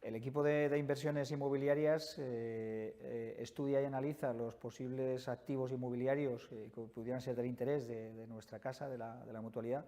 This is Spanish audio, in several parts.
El equipo de inversiones inmobiliarias estudia y analiza los posibles activos inmobiliarios que pudieran ser del interés de nuestra casa, de la mutualidad,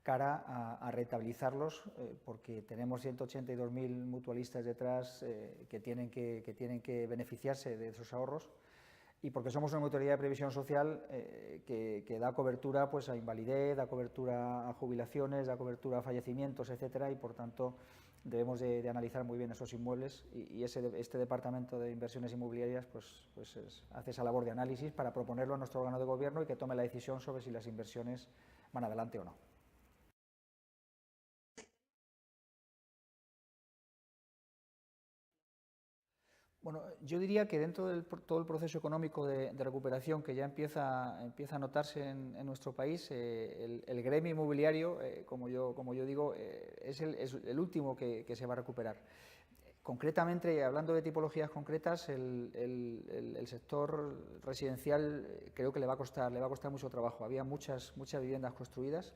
cara a rentabilizarlos, porque tenemos 182.000 mutualistas detrás que tienen que beneficiarse de esos ahorros, y porque somos una mutualidad de previsión social que da cobertura pues, a invalidez, da cobertura a jubilaciones, da cobertura a fallecimientos, etcétera, y por tanto debemos de analizar muy bien esos inmuebles, y este departamento de inversiones inmobiliarias pues hace esa labor de análisis para proponerlo a nuestro órgano de gobierno y que tome la decisión sobre si las inversiones van adelante o no. Bueno, yo diría que dentro de todo el proceso económico de recuperación que ya empieza a notarse en nuestro país, el gremio inmobiliario, como yo digo, es el último que se va a recuperar. Concretamente, hablando de tipologías concretas, el sector residencial creo que le va a costar mucho trabajo. Había muchas viviendas construidas.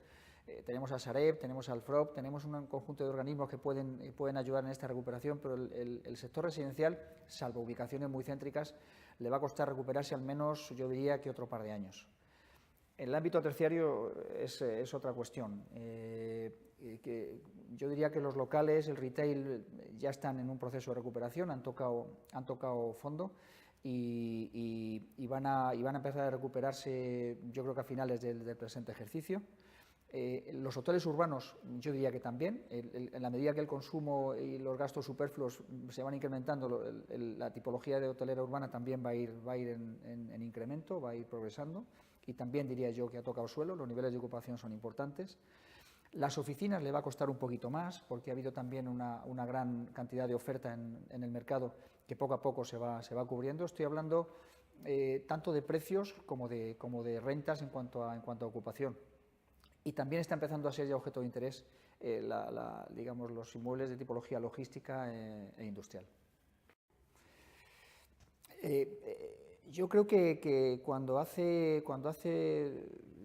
Tenemos al Sareb, tenemos al FROB, tenemos un conjunto de organismos que pueden ayudar en esta recuperación, pero el sector residencial, salvo ubicaciones muy céntricas, le va a costar recuperarse al menos, yo diría, que otro par de años. En el ámbito terciario es otra cuestión. Yo diría que los locales, el retail, ya están en un proceso de recuperación, han tocado fondo y van a empezar a recuperarse, yo creo que a finales del presente ejercicio. Los hoteles urbanos, yo diría que también, en la medida que el consumo y los gastos superfluos se van incrementando, la tipología de hotelera urbana también va a ir en incremento, va a ir progresando, y también diría yo que ha tocado suelo, los niveles de ocupación son importantes. Las oficinas le va a costar un poquito más, porque ha habido también una gran cantidad de oferta en el mercado que poco a poco se va cubriendo. Estoy hablando tanto de precios como de rentas en cuanto a ocupación. Y también está empezando a ser ya objeto de interés digamos, los inmuebles de tipología logística e industrial. Yo creo que cuando hace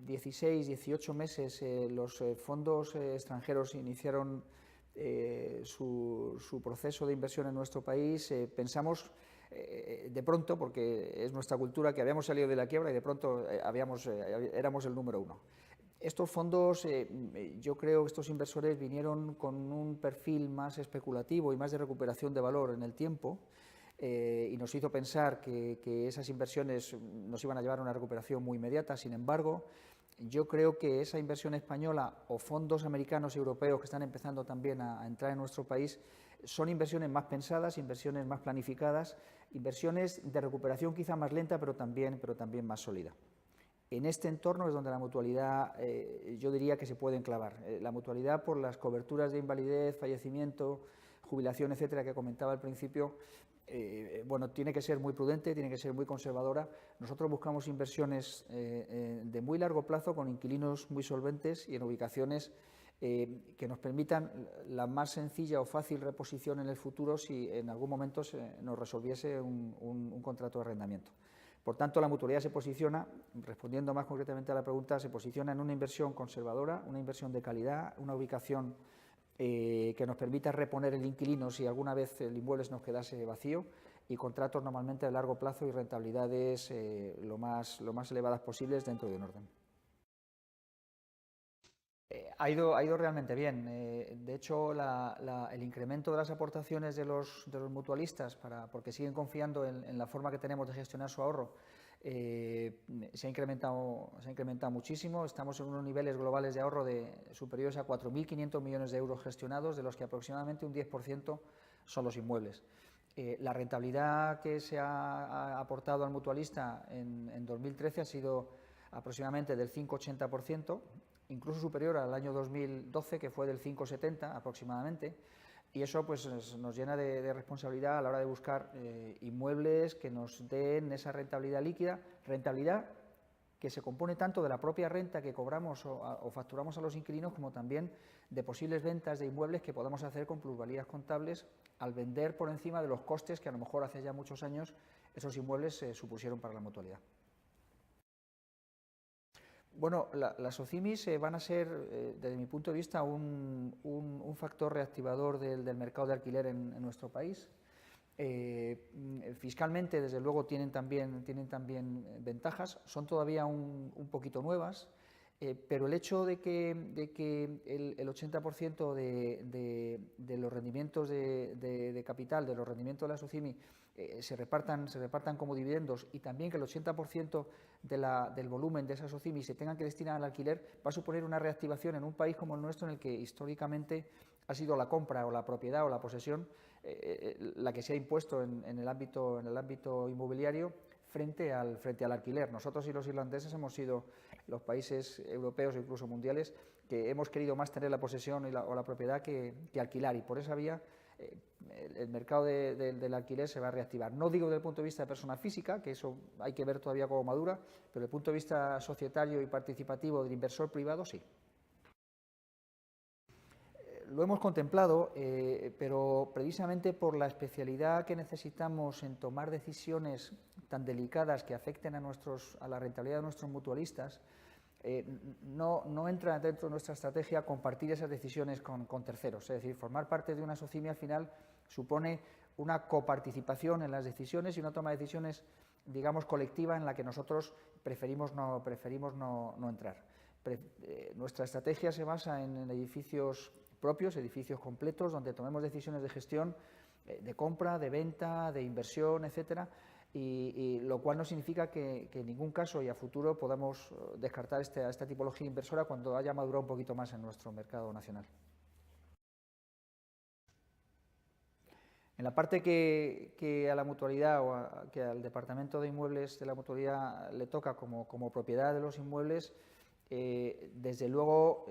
16, 18 meses los fondos extranjeros iniciaron su proceso de inversión en nuestro país, pensamos de pronto, porque es nuestra cultura, que habíamos salido de la quiebra y de pronto éramos el número uno. Estos fondos, yo creo que estos inversores vinieron con un perfil más especulativo y más de recuperación de valor en el tiempo, y nos hizo pensar que esas inversiones nos iban a llevar a una recuperación muy inmediata. Sin embargo, yo creo que esa inversión española o fondos americanos y europeos que están empezando también a entrar en nuestro país son inversiones más pensadas, inversiones más planificadas, inversiones de recuperación quizá más lenta, pero también más sólida. En este entorno es donde la mutualidad, yo diría que se puede enclavar. La mutualidad, por las coberturas de invalidez, fallecimiento, jubilación, etcétera, que comentaba al principio, bueno, tiene que ser muy prudente, tiene que ser muy conservadora. Nosotros buscamos inversiones de muy largo plazo, con inquilinos muy solventes y en ubicaciones que nos permitan la más sencilla o fácil reposición en el futuro si en algún momento nos resolviese un contrato de arrendamiento. Por tanto, la mutualidad se posiciona, respondiendo más concretamente a la pregunta, se posiciona en una inversión conservadora, una inversión de calidad, una ubicación que nos permita reponer el inquilino si alguna vez el inmueble nos quedase vacío, y contratos normalmente de largo plazo y rentabilidades lo más elevadas posibles dentro de un orden. Ha ido realmente bien. De hecho, el incremento de las aportaciones de los mutualistas, porque siguen confiando en la forma que tenemos de gestionar su ahorro, se ha incrementado muchísimo. Estamos en unos niveles globales de ahorro superiores a 4.500 millones de euros gestionados, de los que aproximadamente un 10% son los inmuebles. La rentabilidad que se ha aportado al mutualista en 2013 ha sido aproximadamente del 5,80%, incluso superior al año 2012, que fue del 5,70 aproximadamente, y eso pues nos llena de responsabilidad a la hora de buscar inmuebles que nos den esa rentabilidad líquida, rentabilidad que se compone tanto de la propia renta que cobramos o facturamos a los inquilinos, como también de posibles ventas de inmuebles que podamos hacer con plusvalías contables al vender por encima de los costes que a lo mejor hace ya muchos años esos inmuebles supusieron para la mutualidad. Bueno, las OCIMIs van a ser, desde mi punto de vista, un factor reactivador del mercado de alquiler en nuestro país. Fiscalmente, desde luego, tienen también ventajas, son todavía un poquito nuevas, pero el hecho de que el 80% de los rendimientos de capital, de los rendimientos de la SOCIMI, se repartan como dividendos, y también que el 80% del volumen de esas SOCIMI se tengan que destinar al alquiler, va a suponer una reactivación en un país como el nuestro, en el que históricamente ha sido la compra o la propiedad o la posesión la que se ha impuesto en el ámbito inmobiliario frente al alquiler. Nosotros y los irlandeses hemos sido los países europeos e incluso mundiales que hemos querido más tener la posesión o la propiedad que alquilar, y por esa vía el mercado del alquiler se va a reactivar. No digo desde el punto de vista de persona física, que eso hay que ver todavía cómo madura, pero desde el punto de vista societario y participativo del inversor privado, sí. Lo hemos contemplado, pero precisamente por la especialidad que necesitamos en tomar decisiones tan delicadas que afecten a la rentabilidad de nuestros mutualistas, no entra dentro de nuestra estrategia compartir esas decisiones con terceros. Es decir, formar parte de una SOCIMI al final supone una coparticipación en las decisiones y una toma de decisiones, digamos, colectiva, en la que nosotros preferimos no entrar. Nuestra estrategia se basa en edificios propios, edificios completos, donde tomemos decisiones de gestión, de compra, de venta, de inversión, etcétera, y lo cual no significa que en ningún caso y a futuro podamos descartar esta tipología inversora cuando haya madurado un poquito más en nuestro mercado nacional. En la parte que a la mutualidad o que al departamento de inmuebles de la mutualidad le toca como propiedad de los inmuebles, desde luego,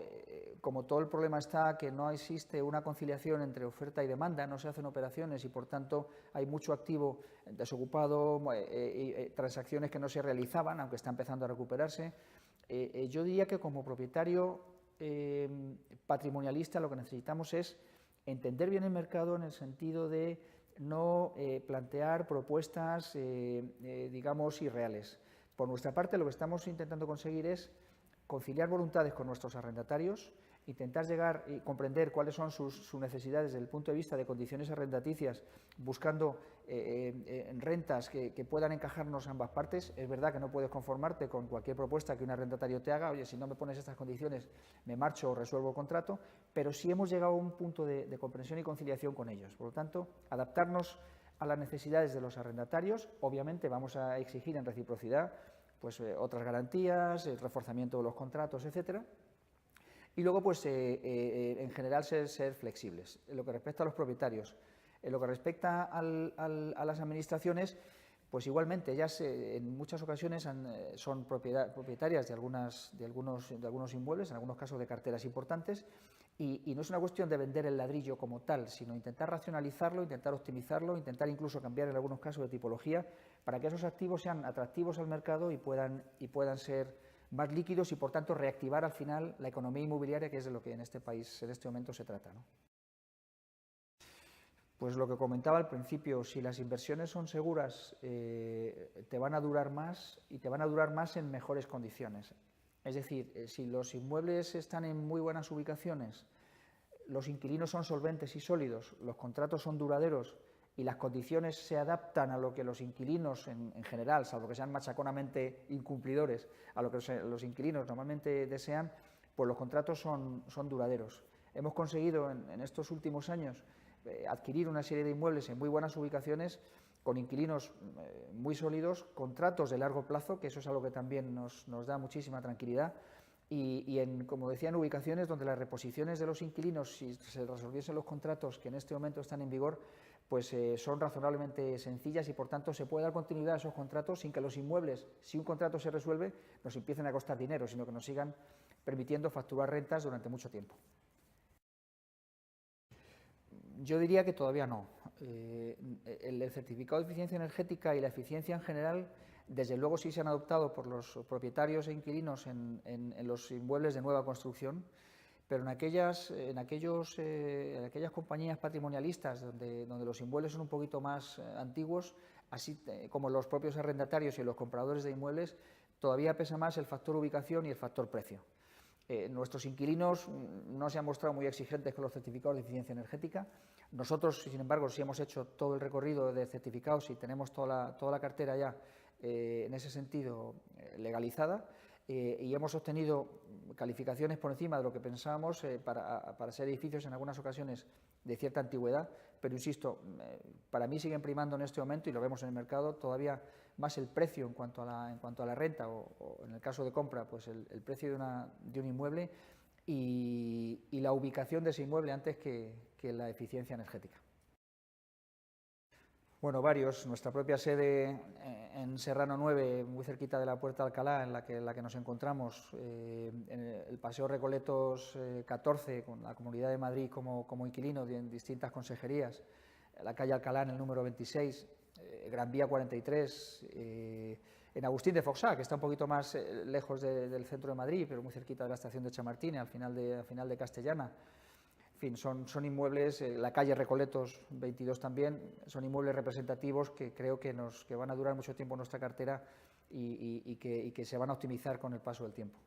como todo el problema está que no existe una conciliación entre oferta y demanda, no se hacen operaciones y por tanto hay mucho activo desocupado, transacciones que no se realizaban, aunque está empezando a recuperarse. Yo diría que como propietario patrimonialista lo que necesitamos es entender bien el mercado, en el sentido de no plantear propuestas, digamos, irreales. Por nuestra parte, lo que estamos intentando conseguir es conciliar voluntades con nuestros arrendatarios, intentar llegar y comprender cuáles son sus necesidades desde el punto de vista de condiciones arrendaticias, buscando rentas que puedan encajarnos a ambas partes. Es verdad que no puedes conformarte con cualquier propuesta que un arrendatario te haga, oye, si no me pones estas condiciones me marcho o resuelvo el contrato, pero sí hemos llegado a un punto de comprensión y conciliación con ellos. Por lo tanto, adaptarnos a las necesidades de los arrendatarios. Obviamente vamos a exigir en reciprocidad pues otras garantías, el reforzamiento de los contratos, etcétera. Y luego, pues, en general, ser flexibles. En lo que respecta a los propietarios, en lo que respecta a las administraciones, pues igualmente, ellas en muchas ocasiones son propietarias de algunos inmuebles, en algunos casos de carteras importantes, y no es una cuestión de vender el ladrillo como tal, sino intentar racionalizarlo, intentar optimizarlo, intentar incluso cambiar en algunos casos de tipología, para que esos activos sean atractivos al mercado y puedan ser más líquidos y, por tanto, reactivar al final la economía inmobiliaria, que es de lo que en este país en este momento se trata, ¿no? Pues lo que comentaba al principio, si las inversiones son seguras, te van a durar más, y te van a durar más en mejores condiciones. Es decir, si los inmuebles están en muy buenas ubicaciones, los inquilinos son solventes y sólidos, los contratos son duraderos y las condiciones se adaptan a lo que los inquilinos en general, salvo que sean machaconamente incumplidores, a lo que los inquilinos normalmente desean, pues los contratos son duraderos. Hemos conseguido en estos últimos años adquirir una serie de inmuebles en muy buenas ubicaciones, con inquilinos muy sólidos, contratos de largo plazo, que eso es algo que también nos da muchísima tranquilidad, y como decía, en ubicaciones donde las reposiciones de los inquilinos, si se resolviesen los contratos que en este momento están en vigor, pues son razonablemente sencillas, y por tanto se puede dar continuidad a esos contratos sin que los inmuebles, si un contrato se resuelve, nos empiecen a costar dinero, sino que nos sigan permitiendo facturar rentas durante mucho tiempo. Yo diría que todavía no. El certificado de eficiencia energética y la eficiencia en general, desde luego, sí se han adoptado por los propietarios e inquilinos en los inmuebles de nueva construcción, pero en aquellas compañías patrimonialistas donde los inmuebles son un poquito más antiguos, así como los propios arrendatarios y los compradores de inmuebles, todavía pesa más el factor ubicación y el factor precio. Nuestros inquilinos no se han mostrado muy exigentes con los certificados de eficiencia energética. Nosotros, sin embargo, sí hemos hecho todo el recorrido de certificados y tenemos toda la cartera ya en ese sentido legalizada, y hemos obtenido calificaciones por encima de lo que pensábamos para ser edificios en algunas ocasiones de cierta antigüedad, pero insisto, para mí siguen primando en este momento, y lo vemos en el mercado, todavía más el precio en cuanto a la renta o en el caso de compra, pues el precio de un inmueble y la ubicación de ese inmueble antes que la eficiencia energética. Bueno, varios. Nuestra propia sede en Serrano 9, muy cerquita de la Puerta de Alcalá, en la que nos encontramos, en el Paseo Recoletos 14, con la Comunidad de Madrid como inquilino en distintas consejerías, la calle Alcalá en el número 26, Gran Vía 43, en Agustín de Foxá, que está un poquito más lejos del centro de Madrid, pero muy cerquita de la estación de Chamartín, al final de Castellana. En fin, son inmuebles, la calle Recoletos 22 también, son inmuebles representativos que creo que van a durar mucho tiempo en nuestra cartera y que se van a optimizar con el paso del tiempo.